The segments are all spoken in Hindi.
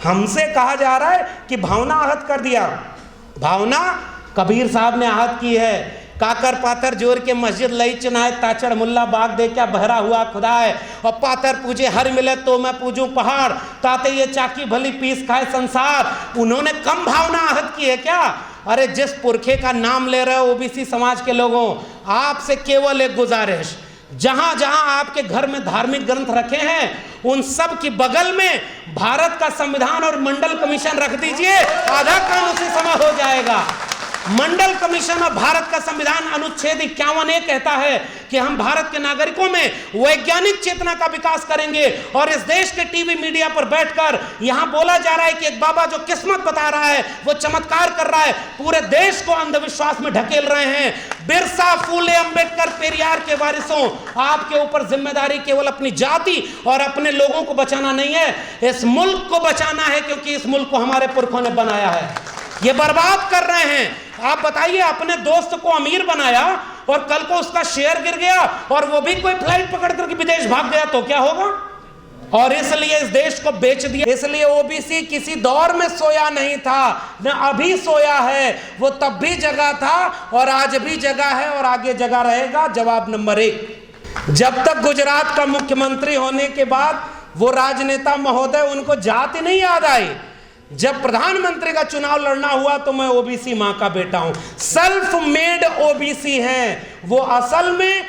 हमसे कहा जा रहा है कि भावना आहत कर दिया। भावना कबीर साहब ने आहत की है। काकर पातर जोर के मस्जिद लई चुनाए, ताचड़ मुल्ला बाग दे क्या बहरा हुआ खुदा है। और पातर पूजे हर मिले तो मैं पूजूं पहाड़, ताते ये चाकी भली पीस खाए संसार। उन्होंने कम भावना आहत की है क्या? अरे जिस पुरखे का नाम ले रहे हो ओबीसी समाज के लोगों, आपसे केवल एक गुजारिश, जहां जहां आपके घर में धार्मिक ग्रंथ रखे हैं उन सब की बगल में भारत का संविधान और मंडल कमीशन रख दीजिए, आधा काम उसी समय हो जाएगा। मंडल कमीशन और भारत का संविधान अनुच्छेद 51 कहता है कि हम भारत के नागरिकों में वैज्ञानिक चेतना का विकास करेंगे। और इस देश के टीवी मीडिया पर बैठकर यहां बोला जा रहा है कि एक बाबा जो किस्मत बता रहा है, वो चमत्कार कर रहा है, पूरे देश को अंधविश्वास में ढकेल रहे हैं। बिरसा, फूले, अंबेडकर, पेरियार के वारिसों, आपके ऊपर जिम्मेदारी केवल अपनी जाति और अपने लोगों को बचाना नहीं है, इस मुल्क को बचाना है, क्योंकि इस मुल्क को हमारे पुरखों ने बनाया है। ये बर्बाद कर रहे हैं। आप बताइए, अपने दोस्त को अमीर बनाया और कल को उसका शेयर गिर गया और वो भी कोई फ्लाइट पकड़ करके विदेश भाग गया तो क्या होगा? और इसलिए इस देश को बेच दिया। इसलिए ओबीसी किसी दौर में सोया नहीं था, न अभी सोया है। वो तब भी जगा था और आज भी जगा है और आगे जगा रहेगा। जवाब नंबर 1, जब तक गुजरात का मुख्यमंत्री होने के बाद वो राजनेता महोदय, उनको जाति नहीं याद आई। जब प्रधानमंत्री का चुनाव लड़ना हुआ तो मैं ओबीसी मां का बेटा हूं, सेल्फ मेड ओबीसी हैं वो। असल में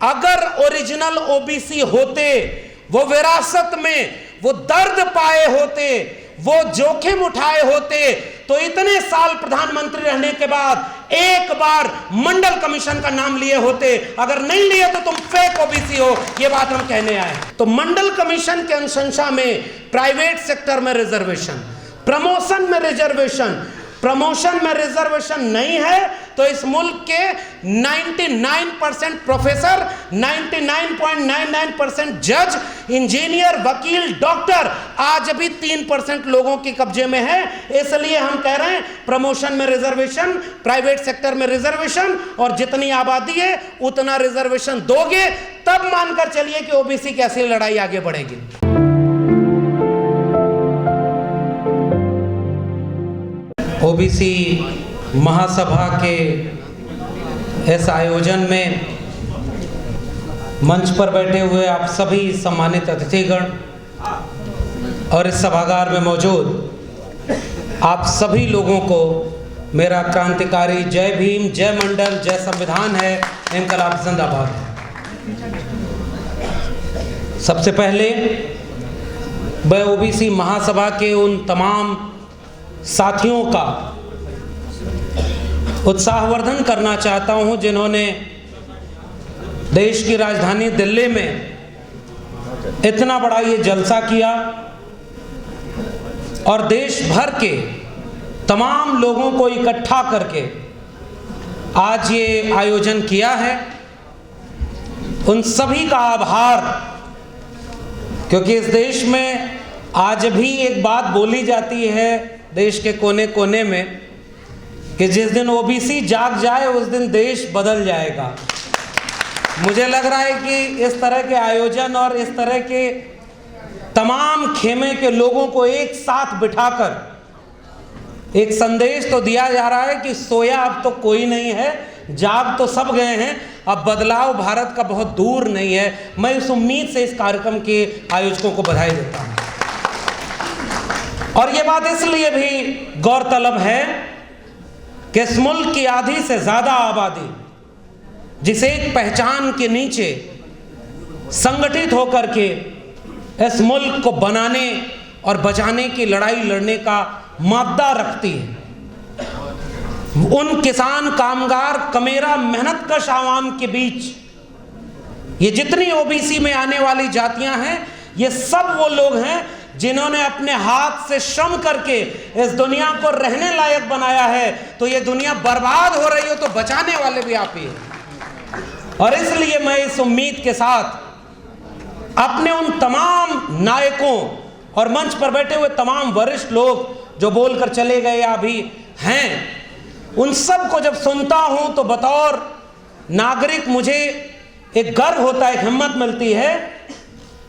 अगर ओरिजिनल ओबीसी होते, वो विरासत में वो दर्द पाए होते, वो जोखिम उठाए होते, तो इतने साल प्रधानमंत्री रहने के बाद एक बार मंडल कमीशन का नाम लिए होते। अगर नहीं लिए तो तुम फेक ओबीसी हो, ये बात हम कहने आए। तो मंडल कमीशन के अनुशंसा में प्राइवेट सेक्टर में रिजर्वेशन, प्रमोशन में रिजर्वेशन, प्रमोशन में रिजर्वेशन नहीं है तो इस मुल्क के 99% प्रोफेसर, 99.99% जज, इंजीनियर, वकील, डॉक्टर आज भी 3% लोगों के कब्जे में है। इसलिए हम कह रहे हैं प्रमोशन में रिजर्वेशन, प्राइवेट सेक्टर में रिजर्वेशन, और जितनी आबादी है उतना रिजर्वेशन दोगे तब मानकर चलिए कि ओबीसी की ऐसी लड़ाई आगे बढ़ेगी। ओबीसी महासभा के इस आयोजन में मंच पर बैठे हुए आप सभी सम्मानित अतिथिगण और इस सभागार में मौजूद आप सभी लोगों को मेरा क्रांतिकारी जय भीम, जय मंडल, जय संविधान है, इनकलाब जिंदाबाद। सबसे पहले मैं ओबीसी महासभा के उन तमाम साथियों का उत्साहवर्धन करना चाहता हूं जिन्होंने देश की राजधानी दिल्ली में इतना बड़ा ये जलसा किया और देश भर के तमाम लोगों को इकट्ठा करके आज ये आयोजन किया है। उन सभी का आभार, क्योंकि इस देश में आज भी एक बात बोली जाती है देश के कोने कोने में कि जिस दिन ओबीसी जाग जाए उस दिन देश बदल जाएगा। मुझे लग रहा है कि इस तरह के आयोजन और इस तरह के तमाम खेमे के लोगों को एक साथ बिठाकर एक संदेश तो दिया जा रहा है कि सोया अब तो कोई नहीं है, जाग तो सब गए हैं, अब बदलाव भारत का बहुत दूर नहीं है। मैं इस उम्मीद से इस कार्यक्रम के आयोजकों को बधाई देता हूं। और ये बात इसलिए भी गौरतलब है कि इस मुल्क की आधी से ज्यादा आबादी जिसे एक पहचान के नीचे संगठित होकर के इस मुल्क को बनाने और बचाने की लड़ाई लड़ने का मादा रखती है, उन किसान, कामगार, कमेरा, मेहनतकश आवाम के बीच ये जितनी ओबीसी में आने वाली जातियां हैं, ये सब वो लोग हैं जिन्होंने अपने हाथ से श्रम करके इस दुनिया को रहने लायक बनाया है। तो ये दुनिया बर्बाद हो रही हो तो बचाने वाले भी आप ही हैं। और इसलिए मैं इस उम्मीद के साथ अपने उन तमाम नायकों और मंच पर बैठे हुए तमाम वरिष्ठ लोग जो बोलकर चले गए या अभी हैं, उन सब को जब सुनता हूं तो बतौर नागरिक मुझे एक गर्व होता है, एक हिम्मत मिलती है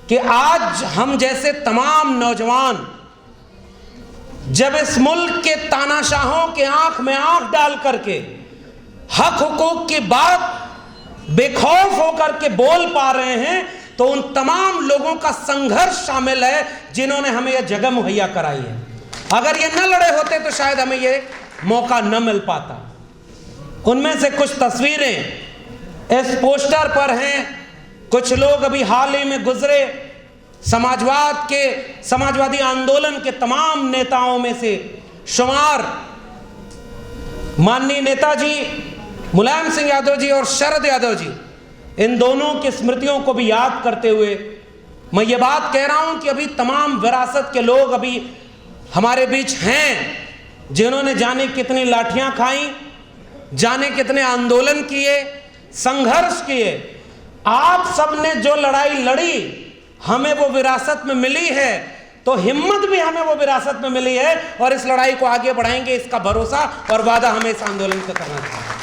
कि आज हम जैसे तमाम नौजवान जब इस मुल्क के तानाशाहों के आंख में आंख डाल करके हक हुकूक की बात बेखौफ होकर के बोल पा रहे हैं, तो उन तमाम लोगों का संघर्ष शामिल है जिन्होंने हमें यह जगह मुहैया कराई है। अगर ये न लड़े होते तो शायद हमें ये मौका न मिल पाता। उनमें से कुछ तस्वीरें इस पोस्टर पर हैं। कुछ लोग अभी हाल ही में गुजरे समाजवादी आंदोलन के तमाम नेताओं में से शुमार माननीय नेताजी मुलायम सिंह यादव जी और शरद यादव जी, इन दोनों की स्मृतियों को भी याद करते हुए मैं ये बात कह रहा हूं कि अभी तमाम विरासत के लोग अभी हमारे बीच हैं जिन्होंने जाने कितनी लाठियां खाई, जाने कितने आंदोलन किए, संघर्ष किए। आप सबने जो लड़ाई लड़ी हमें वो विरासत में मिली है, तो हिम्मत भी हमें वो विरासत में मिली है और इस लड़ाई को आगे बढ़ाएंगे, इसका भरोसा और वादा हमें इस आंदोलन से करना चाहिए।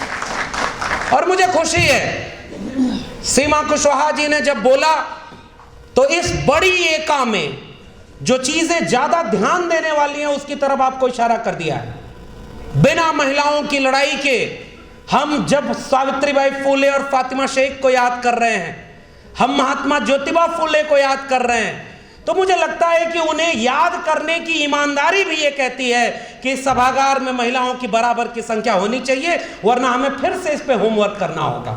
और मुझे खुशी है सीमा कुशवाहा जी ने जब बोला तो इस बड़ी एका में जो चीजें ज्यादा ध्यान देने वाली हैं उसकी तरफ आपको इशारा कर दिया है। बिना महिलाओं की लड़ाई के हम जब सावित्रीबाई फूले और फातिमा शेख को याद कर रहे हैं, हम महात्मा ज्योतिबा फूले को याद कर रहे हैं, तो मुझे लगता है कि उन्हें याद करने की ईमानदारी भी ये कहती है कि इस सभागार में महिलाओं की बराबर की संख्या होनी चाहिए, वरना हमें फिर से इस पे होमवर्क करना होगा।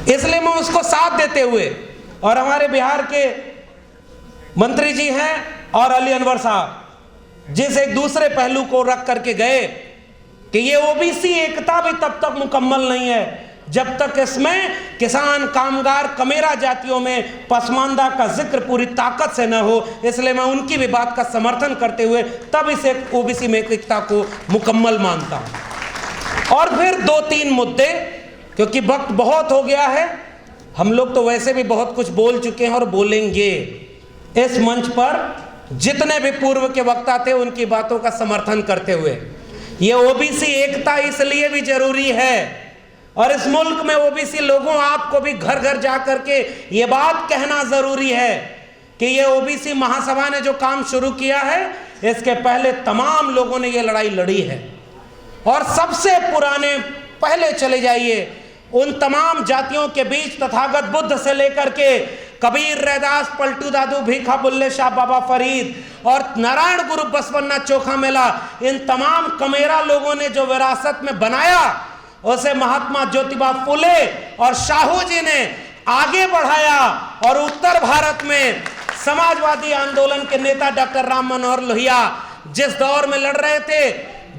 इसलिए मैं उसको साथ देते हुए, और हमारे बिहार के मंत्री जी हैं और अली अनवर साहब जिस एक दूसरे पहलू को रख करके गए कि ये ओबीसी एकता भी तब तक मुकम्मल नहीं है जब तक इसमें किसान, कामगार, कमेरा जातियों में पसमानदा का जिक्र पूरी ताकत से न हो। इसलिए मैं उनकी भी बात का समर्थन करते हुए तब इस ओबीसी में एकता को मुकम्मल मानता हूं। और फिर 2-3 मुद्दे, क्योंकि वक्त बहुत हो गया है, हम लोग तो वैसे भी बहुत कुछ बोल चुके हैं और बोलेंगे। इस मंच पर जितने भी पूर्व के वक्ता थे उनकी बातों का समर्थन करते हुए, ये ओबीसी एकता इसलिए भी जरूरी है और इस मुल्क में ओबीसी लोगों, आपको भी घर घर जा करके ये बात कहना जरूरी है कि ये ओबीसी महासभा ने जो काम शुरू किया है, इसके पहले तमाम लोगों ने ये लड़ाई लड़ी है। और सबसे पुराने, पहले चले जाइए उन तमाम जातियों के बीच, तथागत बुद्ध से लेकर के कबीर, रैदास, पलटू दादू, भीखा, बुल्ले शाह, बाबा फरीद और नारायण गुरु बसवन्ना चोखा मेला, इन तमाम कमेरा लोगों ने जो विरासत में बनाया उसे महात्मा ज्योतिबा फूले और शाहू जी ने आगे बढ़ाया। और उत्तर भारत में समाजवादी आंदोलन के नेता डॉक्टर राम मनोहर लोहिया जिस दौर में लड़ रहे थे,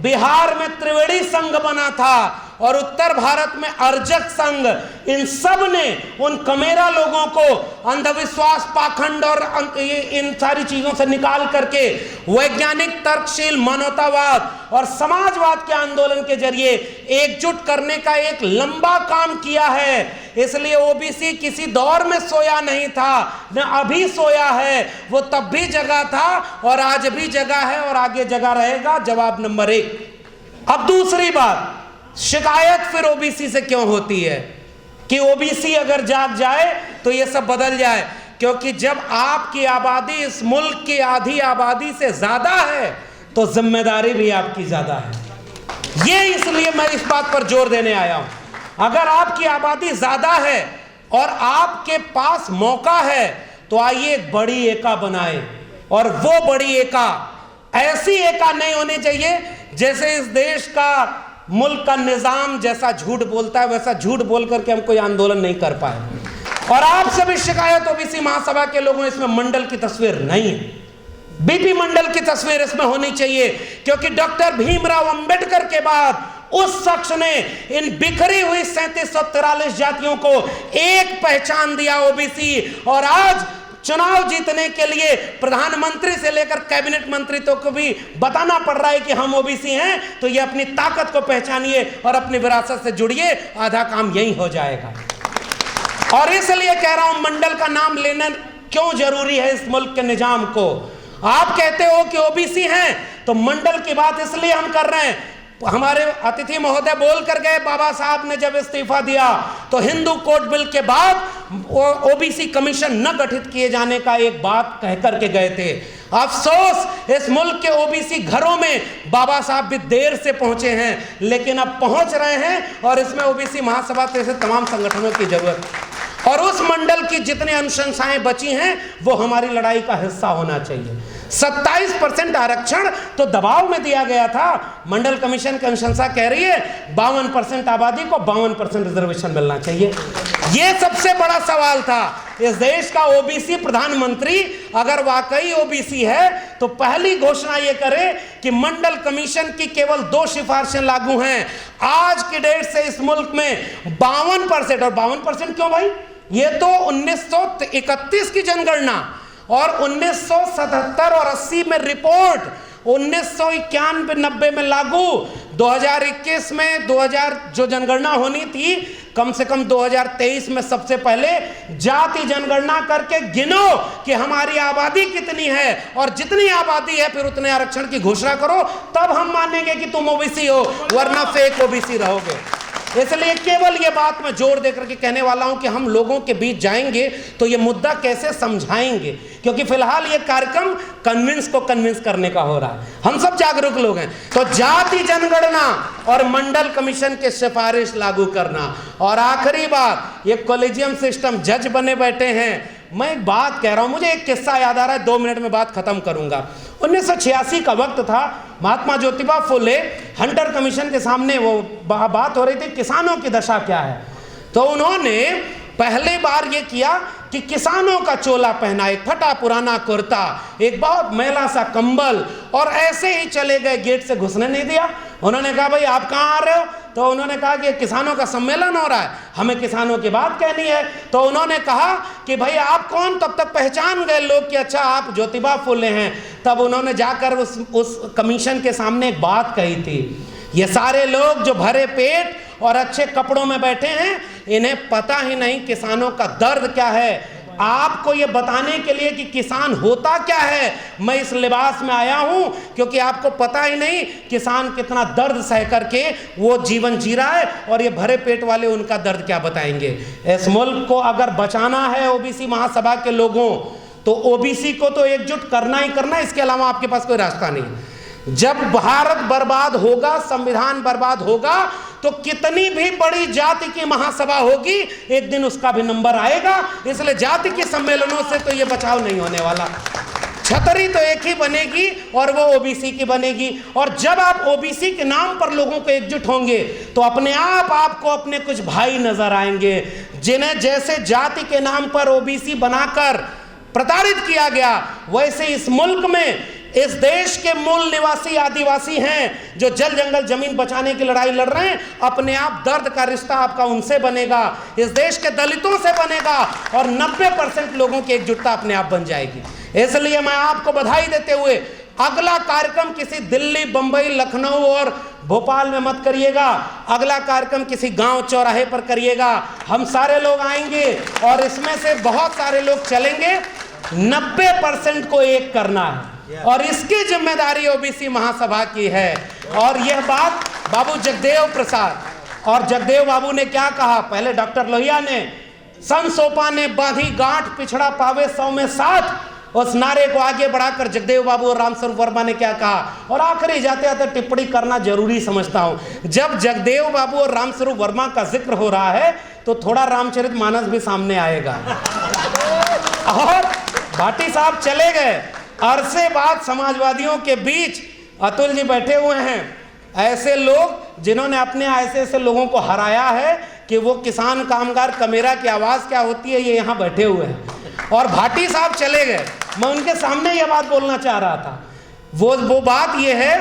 बिहार में त्रिवेणी संघ बना था और उत्तर भारत में अर्जक संघ, इन सब ने उन कमेरा लोगों को अंधविश्वास, पाखंड और इन सारी चीजों से निकाल करके वैज्ञानिक, तर्कशील, मानवतावाद और समाजवाद के आंदोलन के जरिए एकजुट करने का एक लंबा काम किया है। इसलिए ओबीसी किसी दौर में सोया नहीं था, न अभी सोया है, वो तब भी जगा था और आज भी जगा है और आगे जगा रहेगा। जवाब नंबर 1। अब दूसरी बात, शिकायत फिर ओबीसी से क्यों होती है कि ओबीसी अगर जाग जाए तो ये सब बदल जाए? क्योंकि जब आपकी आबादी इस मुल्क की आधी आबादी से ज्यादा है तो जिम्मेदारी भी आपकी ज्यादा है। ये इसलिए मैं इस बात पर जोर देने आया हूं। अगर आपकी आबादी ज्यादा है और आपके पास मौका है तो आइए एक बड़ी एका बनाए। और वो बड़ी एका ऐसी एका नहीं होनी चाहिए जैसे इस देश का, मुल्क का निजाम जैसा झूठ बोलता है वैसा झूठ बोल करके हम कोई आंदोलन नहीं कर पाए। और आपसे भी शिकायत ओबीसी महासभा के लोगों, इसमें मंडल की तस्वीर नहीं है, बीपी मंडल की तस्वीर इसमें होनी चाहिए। क्योंकि डॉक्टर भीमराव अंबेडकर के बाद उस शख्स ने इन बिखरी हुई 3743 जातियों को एक पहचान दिया, ओबीसी। और आज चुनाव जीतने के लिए प्रधानमंत्री से लेकर कैबिनेट मंत्री तो को भी बताना पड़ रहा है कि हम ओबीसी हैं, तो ये अपनी ताकत को पहचानिए और अपनी विरासत से जुड़िए, आधा काम यही हो जाएगा। और इसलिए कह रहा हूं मंडल का नाम लेना क्यों जरूरी है इस मुल्क के निजाम को। आप कहते हो कि ओबीसी हैं तो मंडल की बात इसलिए हम कर रहे हैं हमारे अतिथि महोदय बोल कर गए, बाबा साहब ने जब इस्तीफा दिया तो हिंदू कोड बिल के बाद ओबीसी कमीशन न गठित किए जाने का एक बात कह करके गए थे। अफसोस इस मुल्क के ओबीसी घरों में बाबा साहब भी देर से पहुंचे हैं, लेकिन अब पहुंच रहे हैं और इसमें ओबीसी महासभा जैसे तमाम संगठनों की जरूरत है। और उस मंडल की जितनी अनुशंसाएं बची हैं वो हमारी लड़ाई का हिस्सा होना चाहिए। 27% आरक्षण तो दबाव में दिया गया था। मंडल कमीशन की अनुशंसा कह रही है 52% आबादी को 52% रिजर्वेशन मिलना चाहिए। यह सबसे बड़ा सवाल था। इस देश का ओबीसी प्रधानमंत्री अगर वाकई ओबीसी है तो पहली घोषणा यह करे कि मंडल कमीशन की केवल 2 सिफारिशें लागू हैं। आज की डेट से इस मुल्क में 52%, और 52% क्यों भाई, ये तो 1931 की जनगणना और 1977 और 80 में रिपोर्ट, 1991-90 में लागू, 2021 में 2000 जो जनगणना होनी थी, कम से कम 2023 में सबसे पहले जाति जनगणना करके गिनो कि हमारी आबादी कितनी है, और जितनी आबादी है फिर उतने आरक्षण की घोषणा करो, तब हम मानेंगे कि तुम ओबीसी हो, वरना फेक ओबीसी रहोगे। इसलिए केवल ये बात मैं जोर देकर के कहने वाला हूं कि हम लोगों के बीच जाएंगे तो ये मुद्दा कैसे समझाएंगे, क्योंकि फिलहाल ये कार्यक्रम कन्विंस करने का हो रहा है। हम सब जागरूक लोग हैं। तो जाति जनगणना और मंडल कमीशन के सिफारिश लागू करना। और आखिरी बात, ये कॉलेजियम सिस्टम, जज बने बैठे हैं। मैं एक बात कह रहा हूं, मुझे एक किस्सा याद आ रहा है, 2 मिनट में बात खत्म करूंगा। 1986 का वक्त था, महात्मा ज्योतिबा फुले हंटर कमीशन के सामने वो बात हो रही थी किसानों की दशा क्या है। तो उन्होंने पहली बार ये किया कि किसानों का चोला पहना, एक फटा पुराना कुर्ता, एक बहुत मैला सा कंबल, और ऐसे ही चले गए, गेट से घुसने नहीं दिया। उन्होंने कहा भाई आप कहाँ आ रहे हो? तो उन्होंने कहा कि किसानों का सम्मेलन हो रहा है, हमें किसानों की बात कहनी है। तो उन्होंने कहा कि भाई आप कौन? तब तक पहचान गए लोग कि अच्छा आप ज्योतिबा फुले हैं। तब उन्होंने जाकर उस कमीशन के सामने एक बात कही थी, ये सारे लोग जो भरे पेट और अच्छे कपड़ों में बैठे हैं, इन्हें पता ही नहीं किसानों का दर्द क्या है। आपको ये बताने के लिए कि किसान होता क्या है मैं इस लिबास में आया हूं, क्योंकि आपको पता ही नहीं किसान कितना दर्द सह करके वो जीवन जी रहा है, और ये भरे पेट वाले उनका दर्द क्या बताएंगे। इस मुल्क को अगर बचाना है ओबीसी महासभा के लोगों, तो ओबीसी को तो एकजुट करना ही करना, इसके अलावा आपके पास कोई रास्ता नहीं। जब भारत बर्बाद होगा, संविधान बर्बाद होगा, तो कितनी भी बड़ी जाति की महासभा होगी, एक दिन उसका भी नंबर आएगा। इसलिए जाति के सम्मेलनों से तो ये बचाव नहीं होने वाला। छतरी तो एक ही बनेगी और वो ओबीसी की बनेगी। और जब आप ओबीसी के नाम पर लोगों को एकजुट होंगे तो अपने आप आपको अपने कुछ भाई नजर आएंगे, जिन्हें जैसे जाति के नाम पर ओबीसी बनाकर प्रताड़ित किया गया, वैसे इस मुल्क में इस देश के मूल निवासी आदिवासी हैं जो जल जंगल जमीन बचाने की लड़ाई लड़ रहे हैं, अपने आप दर्द का रिश्ता आपका उनसे बनेगा, इस देश के दलितों से बनेगा, और 90% लोगों की एकजुटता अपने आप बन जाएगी। इसलिए मैं आपको बधाई देते हुए, अगला कार्यक्रम किसी दिल्ली, बंबई, लखनऊ और भोपाल में मत करिएगा, अगला कार्यक्रम किसी गांव चौराहे पर करिएगा। हम सारे लोग आएंगे और इसमें से बहुत सारे लोग चलेंगे। 90% को एक करना है, और इसकी जिम्मेदारी ओबीसी महासभा की है। और यह बात बाबू जगदेव प्रसाद और जगदेव बाबू ने क्या कहा, पहले डॉक्टर लोहिया ने, सन सोपा ने बांधी गांठ पिछड़ा पावे 100 में 60, उस नारे को आगे बढ़ाकर जगदेव बाबू और रामस्वरूप वर्मा ने क्या कहा। और आखिरी जाते जाते टिप्पणी करना जरूरी समझता हूं, जब जगदेव बाबू और रामस्वरूप वर्मा का जिक्र हो रहा है तो थोड़ा रामचरितमानस भी सामने आएगा। और भाटी साहब चले गए, अरसे बाद समाजवादियों के बीच अतुल जी बैठे हुए हैं, ऐसे लोग जिन्होंने अपने ऐसे लोगों को हराया है कि वो किसान कामगार कमेरा की आवाज़ क्या होती है, ये यहाँ बैठे हुए हैं। और भाटी साहब चले गए, मैं उनके सामने ये बात बोलना चाह रहा था। वो बात ये है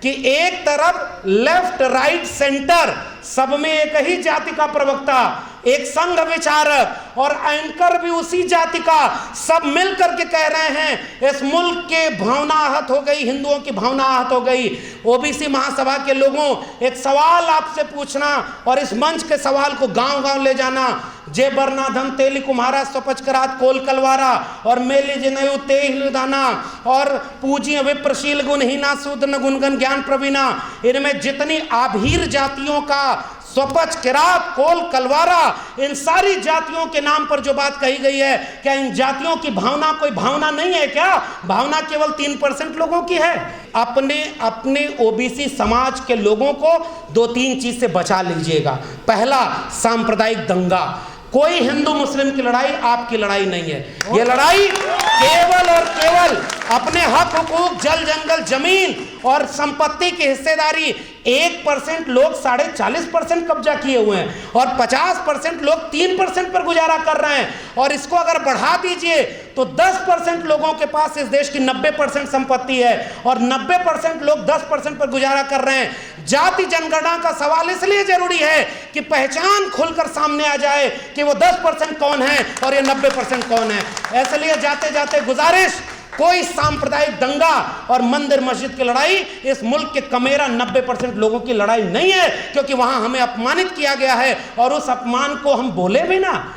कि एक तरफ लेफ्ट राइट सेंटर सब में एक ही जाति का प्रवक्ता, एक संघ विचारक और एंकर भी उसी जाति का, सब मिलकर के कह रहे हैं इस मुल्क के भावना आहत हो गई, हिंदुओं की भावना आहत हो गई। ओबीसी महासभा के लोगों, एक सवाल आपसे पूछना और इस मंच के सवाल को गांव-गांव ले जाना, जे बरनाधम तेली कुम्हारा स्वपच करात कोल कलवारा और मेली जिनयु तेल दाना और पूजिय विप्रशील गुणहीना शूद्र गुणगन ज्ञान प्रवीणा। इनमें जितनी आभीर जातियों का स्वपच किरात कोल कलवारा, इन सारी जातियों के नाम पर जो बात कही गई है, क्या इन जातियों की भावना कोई भावना नहीं है क्या? भावना केवल 3% लोगों की है। अपने ओबीसी समाज के लोगों को 2-3 चीज से बचा लीजिएगा। पहला, सांप्रदायिक दंगा। कोई हिंदू मुस्लिम की लड़ाई आपकी लड़ाई नहीं है। ये लड़ाई केवल और केवल अपने हक हुकूक, जल जंगल जमीन और संपत्ति की हिस्सेदारी। 1% लोग 40.5% कब्जा किए हुए हैं और 50% लोग 3% पर गुजारा कर रहे हैं। और इसको अगर बढ़ा दीजिए तो 10% लोगों के पास इस देश की 90% संपत्ति है और 90% लोग 10% पर गुजारा कर रहे हैं। जाति जनगणना का सवाल इसलिए जरूरी है कि पहचान खुलकर सामने आ जाए कि वो 10% कौन है और ये 90% कौन है। इसलिए जाते जाते गुजारिश, कोई सांप्रदायिक दंगा और मंदिर मस्जिद की लड़ाई इस मुल्क के कमेरा 90% लोगों की लड़ाई नहीं है, क्योंकि वहां हमें अपमानित किया गया है और उस अपमान को हम बोले भी ना